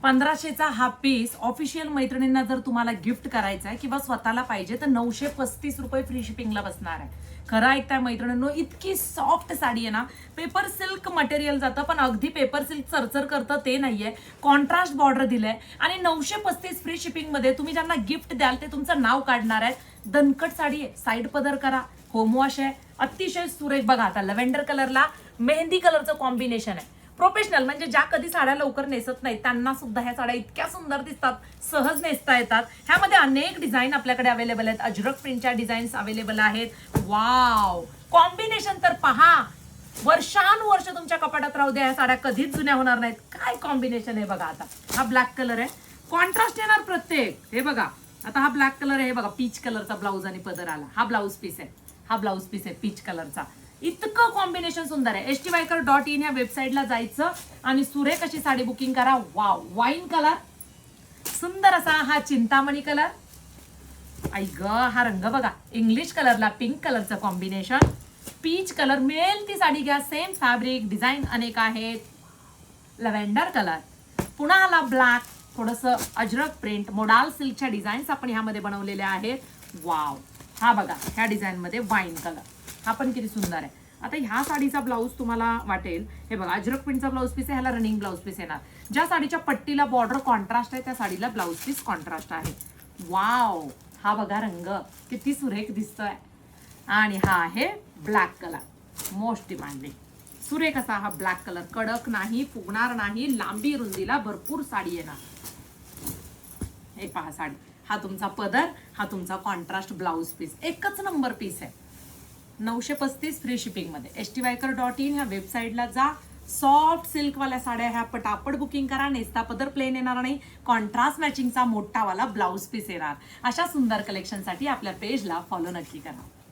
1500चा हा piece official मैत्रिणींना जर तुम्हाला गिफ्ट करायचा आहे किंवा स्वतःला पाहिजे तर 935 रुपये फ्री शिपिंगला बसणार आहे. खरं ऐकताय मैत्रिणींनो, इतकी सॉफ्ट साडी आहे ना. पेपर सिल्क मटेरियल जातं, पण अगदी पेपर सिल्क चरचर करतं ते नाहीये. कॉन्ट्रास्ट बॉर्डर दिलंय आणि 935 फ्री शिपिंग मध्ये तुम्ही ज्यांना गिफ्ट द्याल ते तुमचं नाव काढणार आहेत. दणकट साडी आहे, साईड पदर करा, होम वॉश आहे, अतिशय सुरेख. बघा आता लव्हेंडर कलरला मेहंदी कलरचं कॉम्बिनेशन आहे. प्रोफेशनल म्हणजे ज्या कधी साड्या लवकर नेसत नाहीत त्यांना सुद्धा ह्या साड्या इतक्या सुंदर दिसतात, सहज नेसता येतात. ह्यामध्ये अनेक डिझाईन आपल्याकडे अवेलेबल आहेत. अजरक प्रिंटच्या डिझाईन्स अवेलेबल आहेत. वाव, कॉम्बिनेशन तर पहा, वर्षानुवर्ष तुमच्या कपाटात राहू द्या, ह्या साड्या कधीच जुन्या होणार नाहीत. काय कॉम्बिनेशन आहे बघा. आता हा ब्लॅक कलर आहे, कॉन्ट्रास्ट येणार प्रत्येक. हे बघा आता हा ब्लॅक कलर आहे, हे बघा पीच कलरचा ब्लाऊज आणि पदर आला. हा ब्लाऊज पीस आहे, हा ब्लाऊज पीस आहे पीच कलरचा. इतकं कॉम्बिनेशन सुंदर आहे. styker.in या वेबसाईटला जायचं आणि सुरेख अशी साडी बुकिंग करा. वाव, वाईन कलर, सुंदर असा हा चिंतामणी कलर. आई ग, हा रंग बघा, इंग्लिश कलरला पिंक कलरचं कॉम्बिनेशन. पीच कलर, मिळेल ती साडी घ्या, सेम फॅब्रिक, डिझाईन अनेक आहेत. लव्हेंडर कलर, पुन्हा आला ब्लॅक, थोडंसं अजरक प्रिंट, मोडाल सिल्कच्या डिझाईन्स आपण ह्यामध्ये बनवलेल्या आहेत. वाव, हा बघा ह्या डिझाईन मध्ये वाईन कलर, हा पण किती सुंदर आहे. आता ह्या साडीचा ब्लाऊज तुम्हाला वाटेल, हे बघा अजरक प्रिंटचा ब्लाऊज पीस आहे, ह्याला रनिंग ब्लाऊज पीस येणार. ज्या साडीच्या पट्टीला बॉर्डर कॉन्ट्रास्ट आहे त्या साडीला ब्लाऊज पीस कॉन्ट्रास्ट आहे. वाव, हा बघा रंग किती सुरेख दिसतोय. आणि हा आहे ब्लॅक कलर, मोस्ट डिमांडिंग. सुरेख असा हा ब्लॅक कलर, कडक नाही, फुगणार नाही, लांबी रुंदीला भरपूर साडी येणार. हे पहा साडी, हा तुमचा पदर, हा तुमचा कॉन्ट्रास्ट ब्लाऊज पीस, एकच नंबर पीस आहे. 935 फ्री शिपिंग मध्ये. styker.in ह्या वेबसाईटला जा. सॉफ्ट सिल्कवाल्या साड्या ह्या पटापट बुकिंग करा. नेसता पदर प्लेन येणार नाही, कॉन्ट्रास्ट मॅचिंगचा मोठावाला ब्लाऊज पीस येणार. अशा सुंदर कलेक्शनसाठी आपल्या पेजला फॉलो नक्की करा.